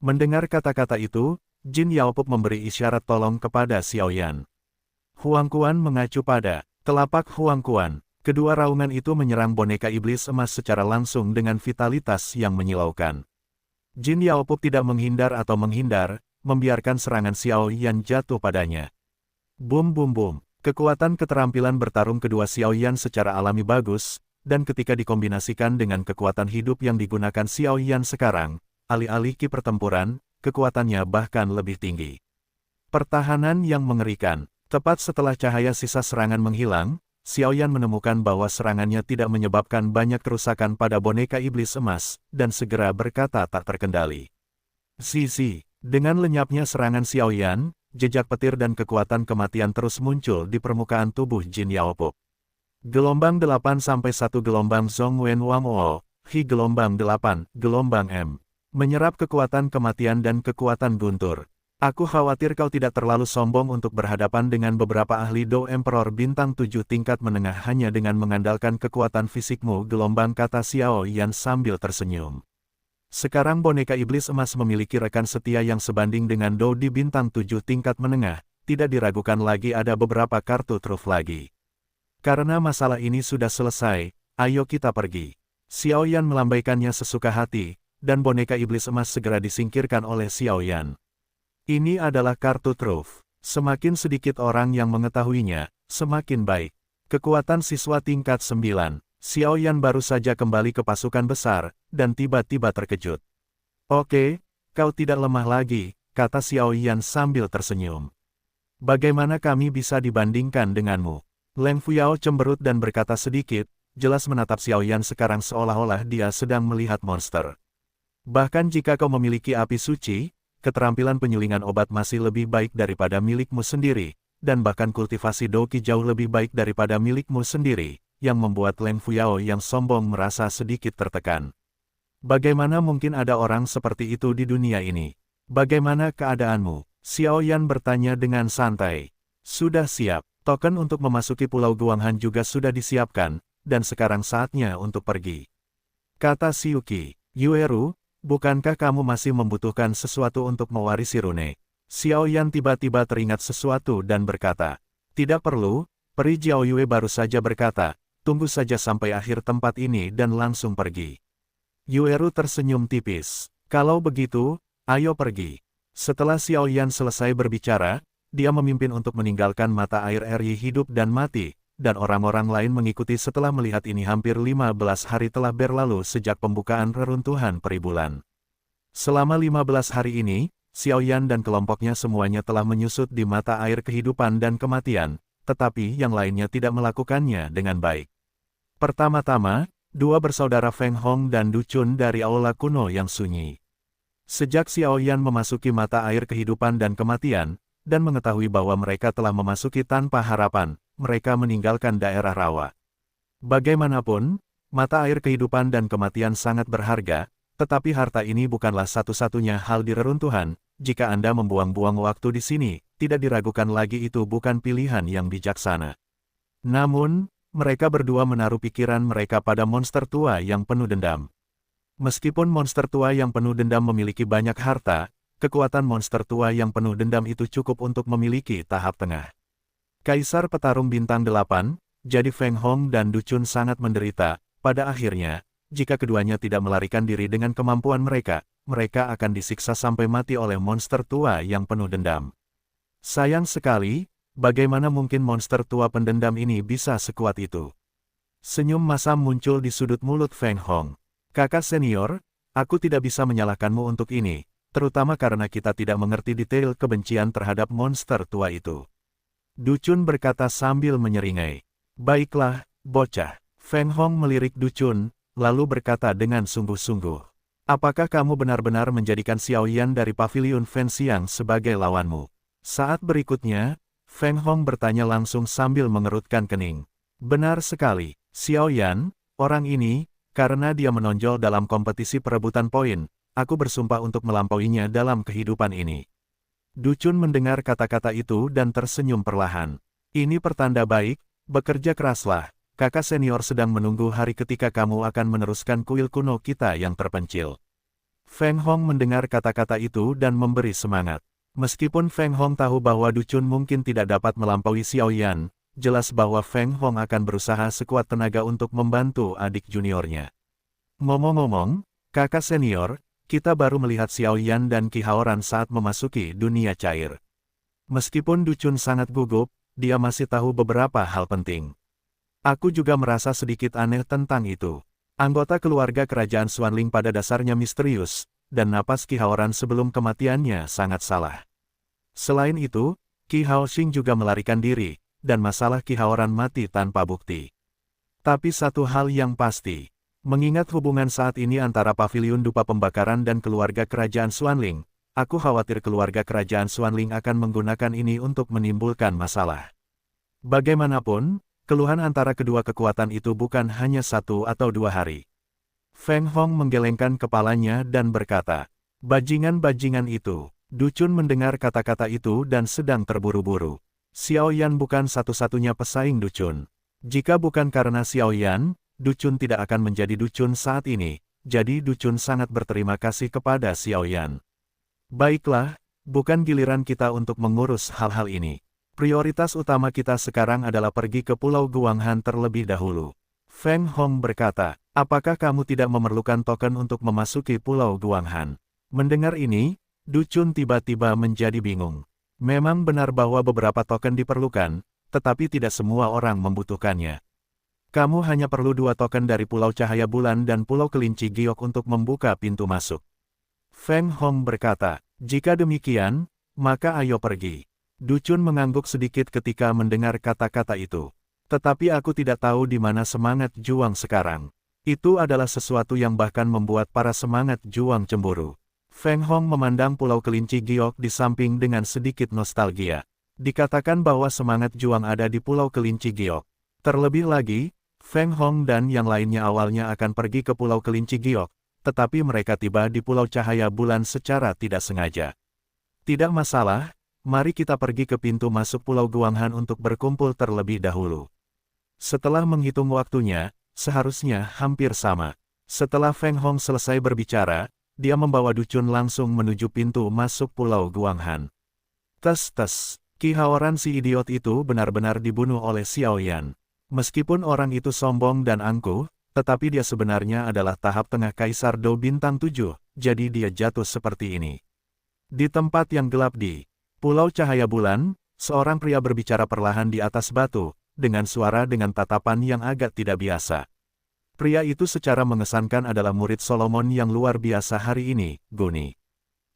Mendengar kata-kata itu, Jin Yaopop memberi isyarat tolong kepada Xiao Yan. Huang Quan mengacu pada telapak Huang Quan. Kedua raungan itu menyerang boneka iblis emas secara langsung dengan vitalitas yang menyilaukan. Jin Yaopop tidak menghindar atau menghindar, membiarkan serangan Xiao Yan jatuh padanya. Bum bum bum, kekuatan keterampilan bertarung kedua Xiao Yan secara alami bagus, dan ketika dikombinasikan dengan kekuatan hidup yang digunakan Xiao Yan sekarang, alih-alih ki pertempuran, kekuatannya bahkan lebih tinggi. Pertahanan yang mengerikan. Tepat setelah cahaya sisa serangan menghilang, Xiao Yan menemukan bahwa serangannya tidak menyebabkan banyak kerusakan pada boneka iblis emas, dan segera berkata tak terkendali. Zizi, dengan lenyapnya serangan Xiao Yan, jejak petir dan kekuatan kematian terus muncul di permukaan tubuh Jin Yaopop. Gelombang 8-1 gelombang Zhong Wen Wang O, Hi gelombang 8, gelombang M. Menyerap kekuatan kematian dan kekuatan guntur. Aku khawatir kau tidak terlalu sombong untuk berhadapan dengan beberapa ahli Do Emperor bintang 7 tingkat menengah hanya dengan mengandalkan kekuatan fisikmu, gelombang kata Xiao Yan sambil tersenyum. Sekarang boneka iblis emas memiliki rekan setia yang sebanding dengan Do di bintang 7 tingkat menengah, tidak diragukan lagi ada beberapa kartu truf lagi. Karena masalah ini sudah selesai, ayo kita pergi. Xiao Yan melambaikannya sesuka hati, dan boneka iblis emas segera disingkirkan oleh Xiao Yan. Ini adalah kartu truf. Semakin sedikit orang yang mengetahuinya, semakin baik. Kekuatan siswa tingkat 9. Xiao Yan baru saja kembali ke pasukan besar, dan tiba-tiba terkejut. Oke, kau tidak lemah lagi, kata Xiao Yan sambil tersenyum. Bagaimana kami bisa dibandingkan denganmu? Leng Fuyao cemberut dan berkata sedikit, jelas menatap Xiao Yan sekarang seolah-olah dia sedang melihat monster. Bahkan jika kau memiliki api suci, keterampilan penyulingan obat masih lebih baik daripada milikmu sendiri, dan bahkan kultivasi Douqi jauh lebih baik daripada milikmu sendiri, yang membuat Leng Fuyao yang sombong merasa sedikit tertekan. Bagaimana mungkin ada orang seperti itu di dunia ini? Bagaimana keadaanmu? Xiao Yan bertanya dengan santai. Sudah siap, token untuk memasuki Pulau Guanghan juga sudah disiapkan, dan sekarang saatnya untuk pergi. Kata Xiuqi, Yueru, bukankah kamu masih membutuhkan sesuatu untuk mewarisi rune? Xiao Yan tiba-tiba teringat sesuatu dan berkata, tidak perlu, Peri Jiao Yue baru saja berkata, tunggu saja sampai akhir tempat ini dan langsung pergi. Yueru tersenyum tipis. Kalau begitu, ayo pergi. Setelah Xiao Yan selesai berbicara, dia memimpin untuk meninggalkan mata air Eri hidup dan mati, dan orang-orang lain mengikuti setelah melihat ini. Hampir 15 hari telah berlalu sejak pembukaan reruntuhan peribulan. Selama 15 hari ini, Xiaoyan dan kelompoknya semuanya telah menyusut di mata air kehidupan dan kematian, tetapi yang lainnya tidak melakukannya dengan baik. Pertama-tama, dua bersaudara Feng Hong dan Du Chun dari aula kuno yang sunyi. Sejak Xiaoyan memasuki mata air kehidupan dan kematian, dan mengetahui bahwa mereka telah memasuki tanpa harapan, mereka meninggalkan daerah rawa. Bagaimanapun, mata air kehidupan dan kematian sangat berharga, tetapi harta ini bukanlah satu-satunya hal di reruntuhan. Jika Anda membuang-buang waktu di sini, tidak diragukan lagi itu bukan pilihan yang bijaksana. Namun, mereka berdua menaruh pikiran mereka pada monster tua yang penuh dendam. Meskipun monster tua yang penuh dendam memiliki banyak harta, kekuatan monster tua yang penuh dendam itu cukup untuk memiliki tahap tengah. Kaisar Petarung Bintang 8, jadi Feng Hong dan Du Chun sangat menderita. Pada akhirnya, jika keduanya tidak melarikan diri dengan kemampuan mereka, mereka akan disiksa sampai mati oleh monster tua yang penuh dendam. Sayang sekali, bagaimana mungkin monster tua pendendam ini bisa sekuat itu? Senyum masam muncul di sudut mulut Feng Hong. Kakak senior, aku tidak bisa menyalahkanmu untuk ini, terutama karena kita tidak mengerti detail kebencian terhadap monster tua itu. Du Chun berkata sambil menyeringai. Baiklah, bocah. Feng Hong melirik Du Chun, lalu berkata dengan sungguh-sungguh. Apakah kamu benar-benar menjadikan Xiaoyan dari Paviliun Fenxiang sebagai lawanmu? Saat berikutnya, Feng Hong bertanya langsung sambil mengerutkan kening. Benar sekali, Xiaoyan, orang ini, karena dia menonjol dalam kompetisi perebutan poin, aku bersumpah untuk melampauinya dalam kehidupan ini. Du Chun mendengar kata-kata itu dan tersenyum perlahan. Ini pertanda baik, bekerja keraslah, kakak senior sedang menunggu hari ketika kamu akan meneruskan kuil kuno kita yang terpencil. Feng Hong mendengar kata-kata itu dan memberi semangat. Meskipun Feng Hong tahu bahwa Du Chun mungkin tidak dapat melampaui Xiaoyan, jelas bahwa Feng Hong akan berusaha sekuat tenaga untuk membantu adik juniornya. Ngomong-ngomong, kakak senior, kita baru melihat Xiaoyan dan Qi Haoran saat memasuki dunia cair. Meskipun Du Chun sangat gugup, dia masih tahu beberapa hal penting. Aku juga merasa sedikit aneh tentang itu. Anggota keluarga kerajaan Xuanling pada dasarnya misterius, dan napas Qi Haoran sebelum kematiannya sangat salah. Selain itu, Qi Haoxing juga melarikan diri, dan masalah Qi Haoran mati tanpa bukti. Tapi satu hal yang pasti, mengingat hubungan saat ini antara Paviliun Dupa Pembakaran dan keluarga kerajaan Xuanling, aku khawatir keluarga kerajaan Xuanling akan menggunakan ini untuk menimbulkan masalah. Bagaimanapun, keluhan antara kedua kekuatan itu bukan hanya 1 atau 2 hari. Feng Hong menggelengkan kepalanya dan berkata, bajingan-bajingan itu. Du Chun mendengar kata-kata itu dan sedang terburu-buru. Xiaoyan bukan satu-satunya pesaing Du Chun. Jika bukan karena Xiaoyan, Du Chun tidak akan menjadi Du Chun saat ini, jadi Du Chun sangat berterima kasih kepada Xiaoyan. Baiklah, bukan giliran kita untuk mengurus hal-hal ini. Prioritas utama kita sekarang adalah pergi ke Pulau Guanghan terlebih dahulu. Feng Hong berkata, apakah kamu tidak memerlukan token untuk memasuki Pulau Guanghan? Mendengar ini, Du Chun tiba-tiba menjadi bingung. Memang benar bahwa beberapa token diperlukan, tetapi tidak semua orang membutuhkannya. Kamu hanya perlu 2 token dari Pulau Cahaya Bulan dan Pulau Kelinci Giok untuk membuka pintu masuk. Feng Hong berkata, jika demikian, maka ayo pergi. Du Chun mengangguk sedikit ketika mendengar kata-kata itu. Tetapi aku tidak tahu di mana semangat juang sekarang. Itu adalah sesuatu yang bahkan membuat para semangat juang cemburu. Feng Hong memandang Pulau Kelinci Giok di samping dengan sedikit nostalgia. Dikatakan bahwa semangat juang ada di Pulau Kelinci Giok. Terlebih lagi, Feng Hong dan yang lainnya awalnya akan pergi ke Pulau Kelinci Giok, tetapi mereka tiba di Pulau Cahaya Bulan secara tidak sengaja. Tidak masalah, mari kita pergi ke pintu masuk Pulau Guanghan untuk berkumpul terlebih dahulu. Setelah menghitung waktunya, seharusnya hampir sama. Setelah Feng Hong selesai berbicara, dia membawa Du Chun langsung menuju pintu masuk Pulau Guanghan. Tes-tes, Qi Haoran si idiot itu benar-benar dibunuh oleh Xiaoyan. Meskipun orang itu sombong dan angkuh, tetapi dia sebenarnya adalah tahap tengah Kaisar Dou Bintang 7, jadi dia jatuh seperti ini. Di tempat yang gelap di Pulau Cahaya Bulan, seorang pria berbicara perlahan di atas batu, dengan suara dengan tatapan yang agak tidak biasa. Pria itu secara mengesankan adalah murid Solomon yang luar biasa hari ini, Guni.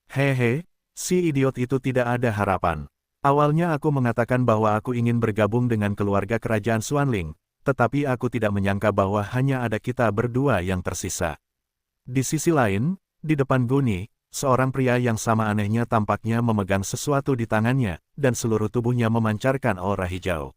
Hehe, si idiot itu tidak ada harapan. Awalnya aku mengatakan bahwa aku ingin bergabung dengan keluarga kerajaan Xuanling, tetapi aku tidak menyangka bahwa hanya ada kita berdua yang tersisa. Di sisi lain, di depan Guni, seorang pria yang sama anehnya tampaknya memegang sesuatu di tangannya, dan seluruh tubuhnya memancarkan aura hijau.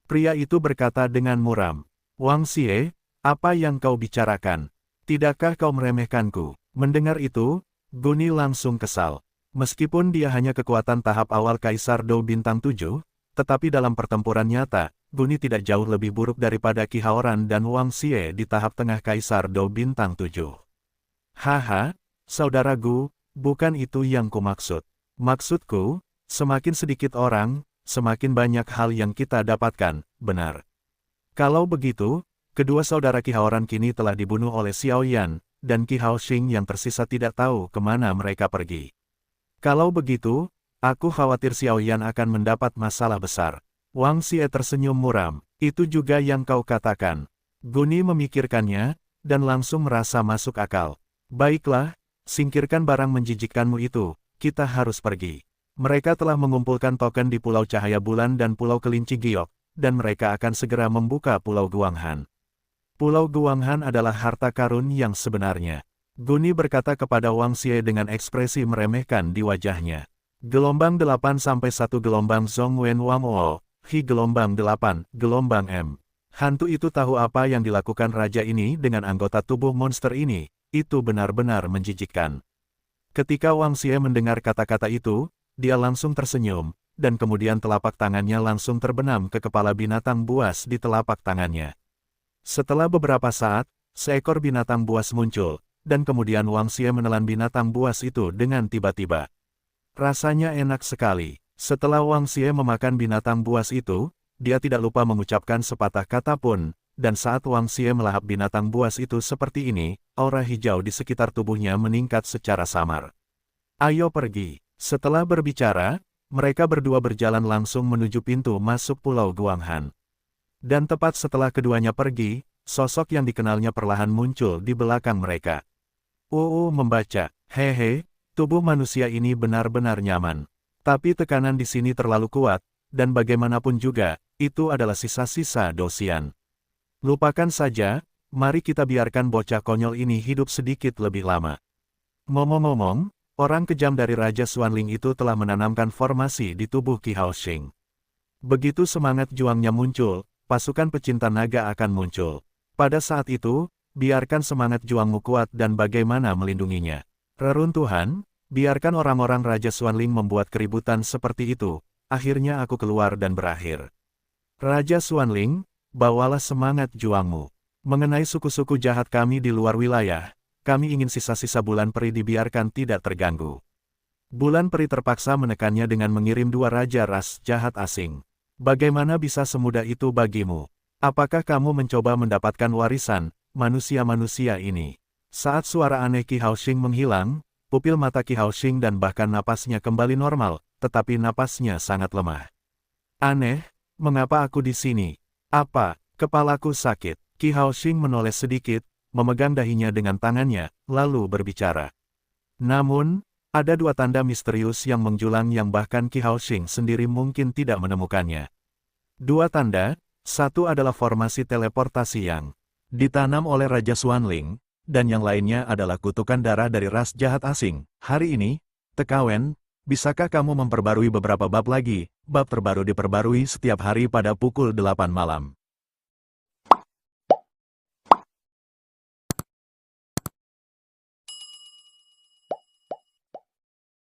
Pria itu berkata dengan muram, "Wang Xie, apa yang kau bicarakan? Tidakkah kau meremehkanku?" Mendengar itu, Guni langsung kesal. Meskipun dia hanya kekuatan tahap awal Kaisar Dou Bintang 7, tetapi dalam pertempuran nyata, Guni tidak jauh lebih buruk daripada Qi Haoran dan Wang Xie di tahap tengah Kaisar Dou Bintang 7. Haha, saudara Gu, bukan itu yang kumaksud. Maksudku, semakin sedikit orang, semakin banyak hal yang kita dapatkan, benar. Kalau begitu, kedua saudara Qi Haoran kini telah dibunuh oleh Xiao Yan, dan Qi Haoxing yang tersisa tidak tahu kemana mereka pergi. Kalau begitu, aku khawatir Xiao Yan akan mendapat masalah besar. Wang Xie tersenyum muram, itu juga yang kau katakan. Guni memikirkannya, dan langsung merasa masuk akal. Baiklah, singkirkan barang menjijikkanmu itu, kita harus pergi. Mereka telah mengumpulkan token di Pulau Cahaya Bulan dan Pulau Kelinci Giok, dan mereka akan segera membuka Pulau Guanghan. Pulau Guanghan adalah harta karun yang sebenarnya. Guni berkata kepada Wang Xie dengan ekspresi meremehkan di wajahnya. Gelombang 8 sampai 1 gelombang Zhong Wen Wang O, Hi gelombang 8, gelombang M. Hantu itu tahu apa yang dilakukan raja ini dengan anggota tubuh monster ini, itu benar-benar menjijikkan. Ketika Wang Xie mendengar kata-kata itu, dia langsung tersenyum, dan kemudian telapak tangannya langsung terbenam ke kepala binatang buas di telapak tangannya. Setelah beberapa saat, seekor binatang buas muncul, dan kemudian Wang Xie menelan binatang buas itu dengan tiba-tiba. Rasanya enak sekali. Setelah Wang Xie memakan binatang buas itu, dia tidak lupa mengucapkan sepatah kata pun, dan saat Wang Xie melahap binatang buas itu seperti ini, aura hijau di sekitar tubuhnya meningkat secara samar. Ayo pergi. Setelah berbicara, mereka berdua berjalan langsung menuju pintu masuk Pulau Guanghan. Dan tepat setelah keduanya pergi, sosok yang dikenalnya perlahan muncul di belakang mereka. Membaca, hehe, tubuh manusia ini benar-benar nyaman. Tapi tekanan di sini terlalu kuat, dan bagaimanapun juga, itu adalah sisa-sisa dosian. Lupakan saja, mari kita biarkan bocah konyol ini hidup sedikit lebih lama. Ngomong-ngomong, orang kejam dari Raja Xuanling itu telah menanamkan formasi di tubuh Qi Haoxing. Begitu semangat juangnya muncul, pasukan pecinta naga akan muncul. Pada saat itu, biarkan semangat juangmu kuat dan bagaimana melindunginya. Reruntuhan, biarkan orang-orang Raja Xuanling membuat keributan seperti itu, akhirnya aku keluar dan berakhir. Raja Xuanling, bawalah semangat juangmu. Mengenai suku-suku jahat kami di luar wilayah, kami ingin sisa-sisa bulan peri dibiarkan tidak terganggu. Bulan peri terpaksa menekannya dengan mengirim 2 raja ras jahat asing. Bagaimana bisa semudah itu bagimu? Apakah kamu mencoba mendapatkan warisan manusia-manusia ini? Saat suara aneh Qi Haoxing menghilang, pupil mata Qi Haoxing dan bahkan napasnya kembali normal, tetapi napasnya sangat lemah. Aneh, mengapa aku di sini? Apa, kepalaku sakit? Qi Haoxing menoleh sedikit, memegang dahinya dengan tangannya, lalu berbicara. Namun, ada 2 tanda misterius yang menjulang yang bahkan Qi Haoxing sendiri mungkin tidak menemukannya. 2 tanda, satu adalah formasi teleportasi yang ditanam oleh Raja Xuanling, dan yang lainnya adalah kutukan darah dari ras jahat asing. Hari ini, Tekawen, bisakah kamu memperbarui beberapa bab lagi? Bab terbaru diperbarui setiap hari pada pukul 8 malam.